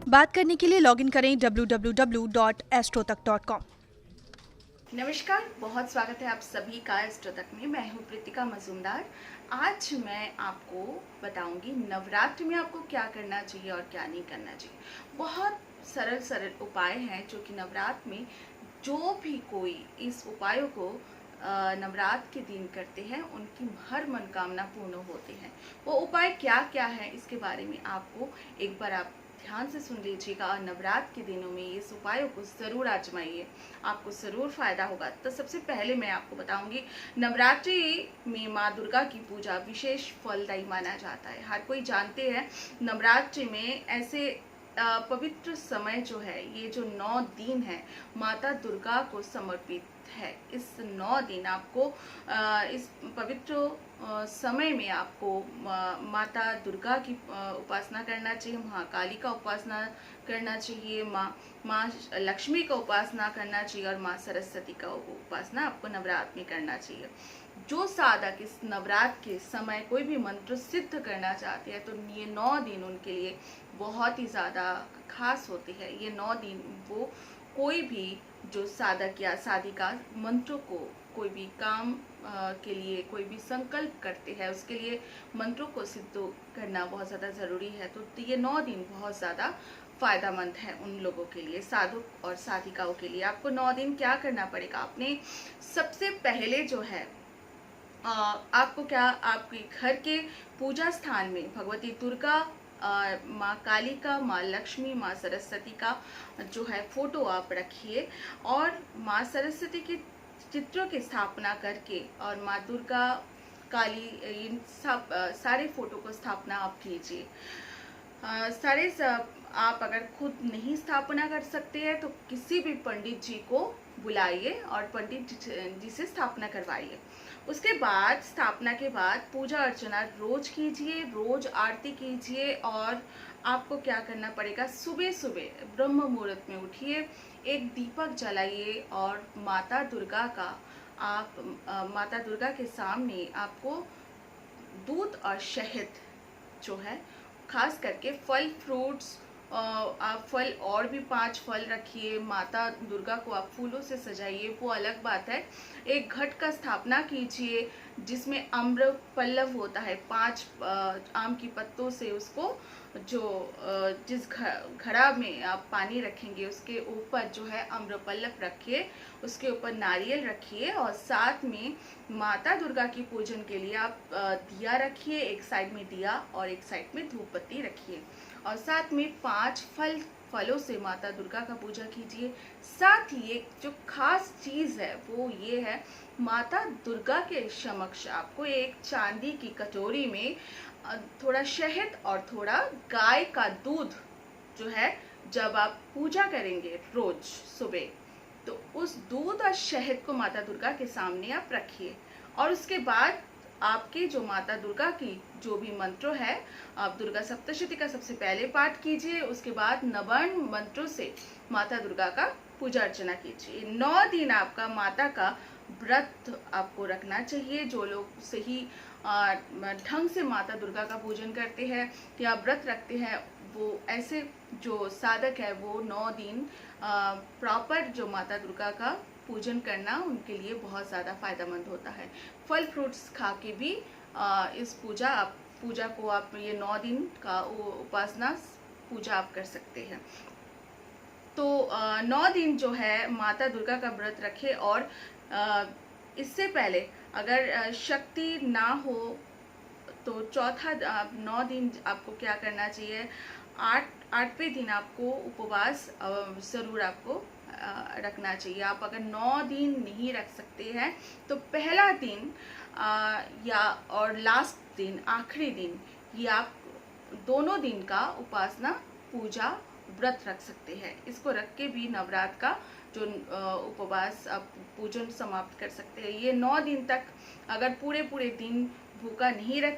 बात करने के लिए लॉगिन करें www.astrotak.com। नमस्कार, बहुत स्वागत है आप सभी का एस्ट्रो तक में। मैं हूँ प्रीतिका मजूमदार। आज मैं आपको बताऊंगी नवरात्र में आपको क्या करना चाहिए और क्या नहीं करना चाहिए। बहुत सरल सरल उपाय हैं जो कि नवरात्र में जो भी कोई इस उपायों को नवरात्र के दिन करते हैं उनकी हर मनोकामना पूर्ण होती है। वो उपाय क्या क्या है इसके बारे में आपको एक बार आप ध्यान से सुन लीजिएगा और नवरात्र के दिनों में इस उपायों को ज़रूर आजमाइए, आपको ज़रूर फायदा होगा। तो सबसे पहले मैं आपको बताऊंगी, नवरात्रि में माँ दुर्गा की पूजा विशेष फलदायी माना जाता है। हर कोई जानते हैं नवरात्रि में ऐसे पवित्र समय जो है, ये जो 9 दिन है माता दुर्गा को समर्पित है। इस 9 दिन आपको इस पवित्र समय में आपको माता दुर्गा की उपासना करना चाहिए, महाकाली का उपासना करना चाहिए, माँ लक्ष्मी का उपासना करना चाहिए और माँ सरस्वती का उपासना आपको नवरात्र में करना चाहिए। जो साधक इस नवरात्र के समय कोई भी मंत्र सिद्ध करना चाहते हैं तो ये 9 दिन उनके लिए बहुत ही ज़्यादा खास होती है। ये 9 दिन वो कोई भी जो साधक या साधिका मंत्रों को, कोई भी काम के लिए कोई भी संकल्प करते हैं उसके लिए मंत्रों को सिद्ध करना बहुत ज़्यादा ज़रूरी है। तो ये 9 दिन बहुत ज़्यादा फ़ायदेमंद है उन लोगों के लिए, साधक और साधिकाओं के लिए। आपको 9 दिन क्या करना पड़ेगा, आपने सबसे पहले जो है आपको क्या, आपके घर के पूजा स्थान में भगवती दुर्गा, माँ काली का, माँ लक्ष्मी, माँ सरस्वती का जो है फोटो आप रखिए और माँ सरस्वती के चित्रों की स्थापना करके और माँ दुर्गा, काली, इन सब सारे फोटो को स्थापना आप कीजिए। आप अगर खुद नहीं स्थापना कर सकते हैं तो किसी भी पंडित जी को बुलाइए और पंडित जी से स्थापना करवाइए। उसके बाद स्थापना के बाद पूजा अर्चना रोज कीजिए, रोज आरती कीजिए। और आपको क्या करना पड़ेगा, सुबह सुबह ब्रह्म मुहूर्त में उठिए, एक दीपक जलाइए और माता दुर्गा का माता दुर्गा के सामने आपको दूध और शहद जो है, खास करके फल फ्रूट्स, आप फल और भी 5 फल रखिए। माता दुर्गा को आप फूलों से सजाइए, वो अलग बात है। एक घट का स्थापना कीजिए जिसमें आम्र पल्लव होता है, 5 आम की पत्तों से उसको, जो जिस घड़ा में आप पानी रखेंगे उसके ऊपर जो है आम्र पल्लव रखिए, उसके ऊपर नारियल रखिए और साथ में माता दुर्गा की पूजन के लिए आप दिया रखिए, एक साइड में दिया और एक साइड में धूप बत्ती रखिए और साथ में 5 फलों से माता दुर्गा का पूजा कीजिए। साथ ही एक जो खास चीज है वो ये है, माता दुर्गा के समक्ष आपको एक चांदी की कटोरी में थोड़ा शहद और थोड़ा गाय का दूध जो है, जब आप पूजा करेंगे रोज सुबह तो उस दूध और शहद को माता दुर्गा के सामने आप रखिए और उसके बाद आपके जो माता दुर्गा की जो भी मंत्र है, आप दुर्गा सप्तशती का सबसे पहले पाठ कीजिए, उसके बाद नवर्ण मंत्रों से माता दुर्गा का पूजा अर्चना कीजिए। 9 दिन आपका माता का व्रत आपको रखना चाहिए। जो लोग सही ढंग से माता दुर्गा का पूजन करते हैं या व्रत रखते हैं, वो ऐसे जो साधक है वो 9 दिन प्रॉपर जो माता दुर्गा का पूजन करना उनके लिए बहुत ज़्यादा फायदेमंद होता है। फल फ्रूट्स खा के भी इस पूजा को आप ये 9 दिन का उपासना पूजा आप कर सकते हैं। तो 9 दिन जो है माता दुर्गा का व्रत रखें और इससे पहले अगर शक्ति ना हो तो चौथा 9 दिन आपको क्या करना चाहिए, 8वें दिन आपको उपवास ज़रूर आपको रखना चाहिए। आप अगर 9 दिन नहीं रख सकते हैं तो पहला दिन या और लास्ट दिन, आखिरी दिन, ये आप दोनों दिन का उपासना पूजा व्रत रख सकते हैं। इसको रख के भी नवरात्र का जो उपवास आप पूजन समाप्त कर सकते हैं। ये 9 दिन तक अगर पूरे दिन भूखा नहीं रह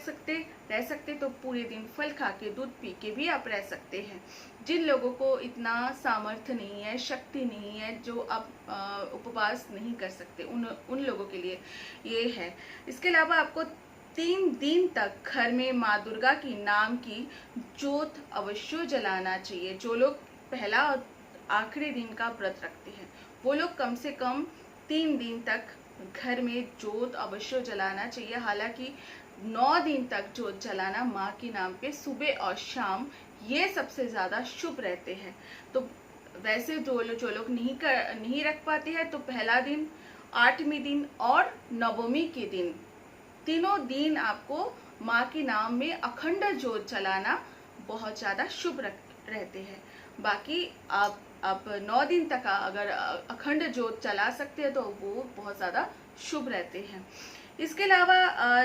सकते तो पूरे दिन फल खा के, दूध पी के भी आप रह सकते हैं। जिन लोगों को इतना सामर्थ्य नहीं है, शक्ति नहीं है, जो आप उपवास नहीं कर सकते, उन लोगों के लिए ये है। इसके अलावा आपको 3 दिन तक घर में माँ दुर्गा की नाम की ज्योत अवश्य जलाना चाहिए। जो लोग पहला और आखिरी दिन का व्रत रखते हैं वो लोग कम से कम 3 दिन तक घर में ज्योत अवश्य जलाना चाहिए। हालांकि 9 दिन तक ज्योत जलाना माँ के नाम पे सुबह और शाम ये सबसे ज़्यादा शुभ रहते हैं। तो वैसे जो लोग नहीं रख पाते हैं तो पहला दिन, 8वें दिन और नवमी के दिन, तीनों दिन आपको माँ के नाम में अखंड ज्योत जलाना बहुत ज़्यादा शुभ रहते हैं। बाकी आप 9 दिन तक अगर अखंड ज्योत जला सकते हैं तो वो बहुत ज़्यादा शुभ रहते हैं। इसके अलावा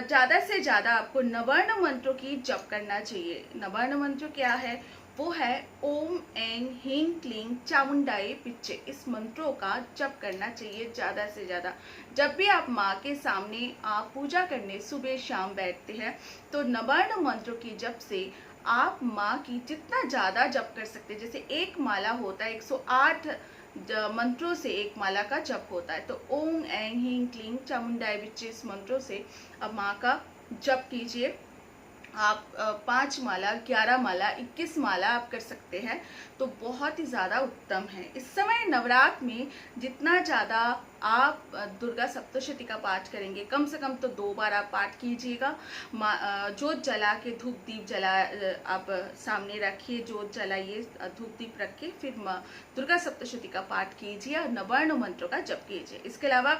ज़्यादा से ज़्यादा आपको नवर्ण मंत्रों की जप करना चाहिए। नवर्ण मंत्र क्या है? वो है ओम ऐं ह्रीं क्लीं चामुंडाई पिच्चे। इस मंत्रों का जप करना चाहिए ज़्यादा से ज़्यादा। जब भी आप माँ के सामने आप पूजा करने सुबह शाम बैठते हैं तो नवर्ण मंत्रों की जप से आप माँ की जितना ज़्यादा जप कर सकते हैं। जैसे एक माला होता है, 108 मंत्रों से एक माला का जप होता है। तो ओम ऐं ह्रीं क्लीं चामुंडाई पिच्चे इस मंत्रों से अब माँ का जप कीजिए। आप 5 माला, 11 माला, 21 माला आप कर सकते हैं तो बहुत ही ज़्यादा उत्तम है। इस समय नवरात्र में जितना ज़्यादा आप दुर्गा सप्तशती का पाठ करेंगे, कम से कम तो 2 बार आप पाठ कीजिएगा। जोत जला के धूप दीप जला आप सामने रखिए, जोत जलाइए, धूप दीप रख के फिर दुर्गा सप्तशती का पाठ कीजिए और नवर्ण मंत्रों का जप कीजिए। इसके अलावा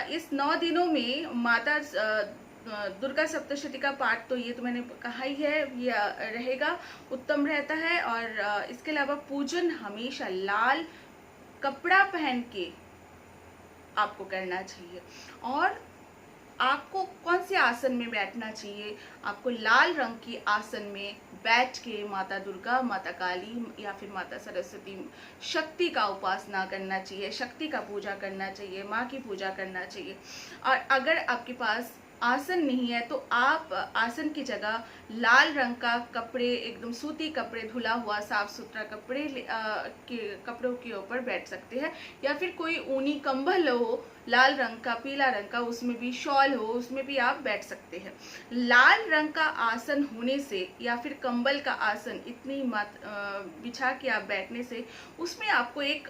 इस 9 दिनों में माता दुर्गा सप्तशती का पाठ तो ये तो मैंने कहा ही है, ये रहेगा, उत्तम रहता है। और इसके अलावा पूजन हमेशा लाल कपड़ा पहन के आपको करना चाहिए। और आपको कौन से आसन में बैठना चाहिए? आपको लाल रंग की आसन में बैठ के माता दुर्गा, माता काली या फिर माता सरस्वती, शक्ति का उपासना करना चाहिए, शक्ति का पूजा करना चाहिए, माँ की पूजा करना चाहिए। और अगर आपके पास आसन नहीं है तो आप आसन की जगह लाल रंग का कपड़े, एकदम सूती कपड़े, धुला हुआ साफ सुथरा कपड़ों के ऊपर बैठ सकते हैं। या फिर कोई ऊनी कंबल हो लाल रंग का, पीला रंग का, उसमें भी शॉल हो, उसमें भी आप बैठ सकते हैं। लाल रंग का आसन होने से या फिर कंबल का आसन इतनी बिछा के आप बैठने से उसमें आपको एक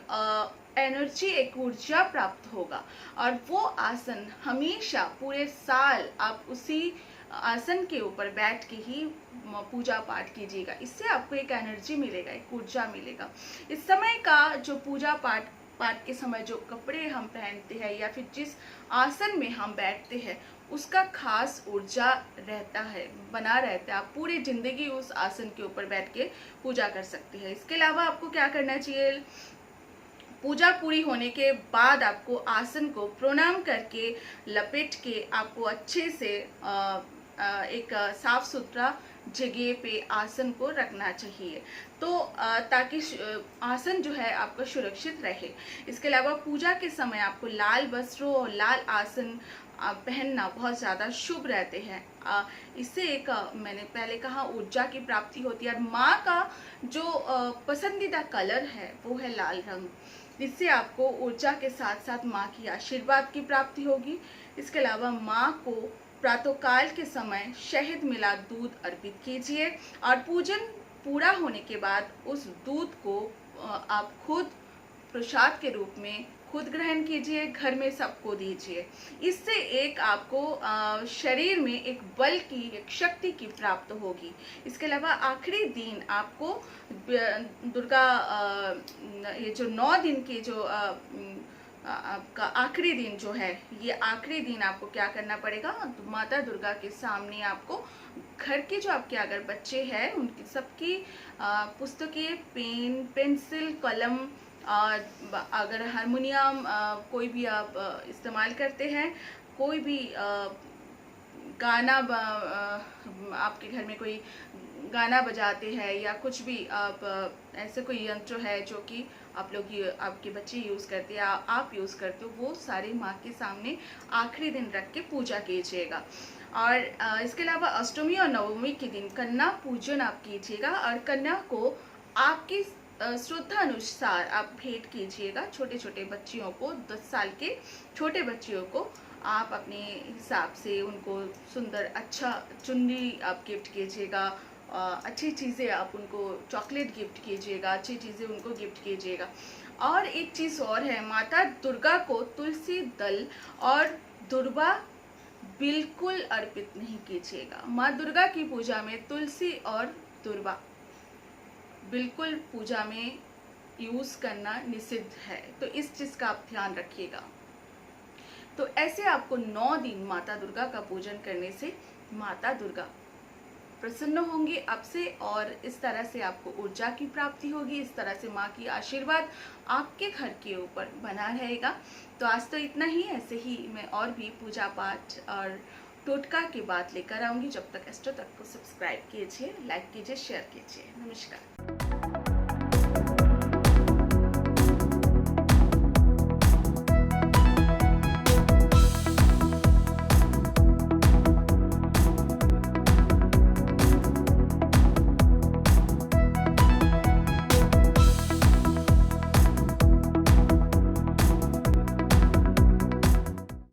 एनर्जी, एक ऊर्जा प्राप्त होगा। और वो आसन हमेशा पूरे साल आप उसी आसन के ऊपर बैठ के ही पूजा पाठ कीजिएगा। इससे आपको एक एनर्जी मिलेगा, एक ऊर्जा मिलेगा। इस समय का जो पूजा पाठ के समय जो कपड़े हम पहनते हैं या फिर जिस आसन में हम बैठते हैं उसका खास ऊर्जा रहता है, बना रहता है। आप पूरी जिंदगी उस आसन के ऊपर बैठ के पूजा कर सकते हैं। इसके अलावा आपको क्या करना चाहिए? पूजा पूरी होने के बाद आपको आसन को प्रणाम करके लपेट के आपको अच्छे से एक साफ सुथरा जगह पे आसन को रखना चाहिए, तो ताकि आसन जो है आपका सुरक्षित रहे। इसके अलावा पूजा के समय आपको लाल वस्त्रों और लाल आसन पहनना बहुत ज़्यादा शुभ रहते हैं। इससे एक मैंने पहले कहा ऊर्जा की प्राप्ति होती है। और माँ का जो पसंदीदा कलर है वो है लाल रंग, जिससे आपको ऊर्जा के साथ साथ माँ की आशीर्वाद की प्राप्ति होगी। इसके अलावा माँ को प्रातःकाल के समय शहद मिला दूध अर्पित कीजिए और पूजन पूरा होने के बाद उस दूध को आप खुद प्रसाद के रूप में खुद ग्रहण कीजिए, घर में सबको दीजिए। इससे एक आपको शरीर में एक बल की, एक शक्ति की प्राप्त होगी। इसके अलावा आखिरी दिन आपको दुर्गा ये जो 9 दिन की जो आपका आखिरी दिन जो है, ये आखिरी दिन आपको क्या करना पड़ेगा? तो माता दुर्गा के सामने आपको घर के जो आपके अगर बच्चे हैं उनकी सबकी पुस्तकें, पेन, पेंसिल, कलम, अगर हारमोनियम कोई भी आप इस्तेमाल करते हैं, कोई भी गाना आपके घर में कोई गाना बजाते हैं या कुछ भी आप ऐसे कोई यंत्र है जो कि आप लोग आपके बच्चे यूज़ करते हैं, आप यूज़ करते हो, वो सारे माँ के सामने आखिरी दिन रख के पूजा कीजिएगा। और इसके अलावा अष्टमी और नवमी के दिन कन्या पूजन आप कीजिएगा और कन्या को आपकी श्रद्धा अनुसार आप भेंट कीजिएगा। छोटे छोटे बच्चियों को, 10 साल के छोटे बच्चियों को आप अपने हिसाब से उनको सुंदर अच्छा चुन्नी आप गिफ्ट कीजिएगा, अच्छी चीज़ें आप उनको चॉकलेट गिफ्ट कीजिएगा, अच्छी चीज़ें उनको गिफ्ट कीजिएगा। और एक चीज़ और है, माता दुर्गा को तुलसी दल और दुर्वा बिल्कुल अर्पित नहीं कीजिएगा। माँ दुर्गा की पूजा में तुलसी और दुर्वा बिल्कुल पूजा में यूज़ करना निषिद्ध है, तो इस चीज़ का आप ध्यान रखिएगा। तो ऐसे आपको 9 दिन माता दुर्गा का पूजन करने से माता दुर्गा प्रसन्न होंगी आपसे और इस तरह से आपको ऊर्जा की प्राप्ति होगी, इस तरह से माँ की आशीर्वाद आपके घर के ऊपर बना रहेगा। तो आज तो इतना ही, ऐसे ही मैं और भी पूजा पाठ और टोटका की बात लेकर आऊँगी। जब तक एस्ट्रो तक को सब्सक्राइब कीजिए, लाइक कीजिए, शेयर कीजिए। नमस्कार।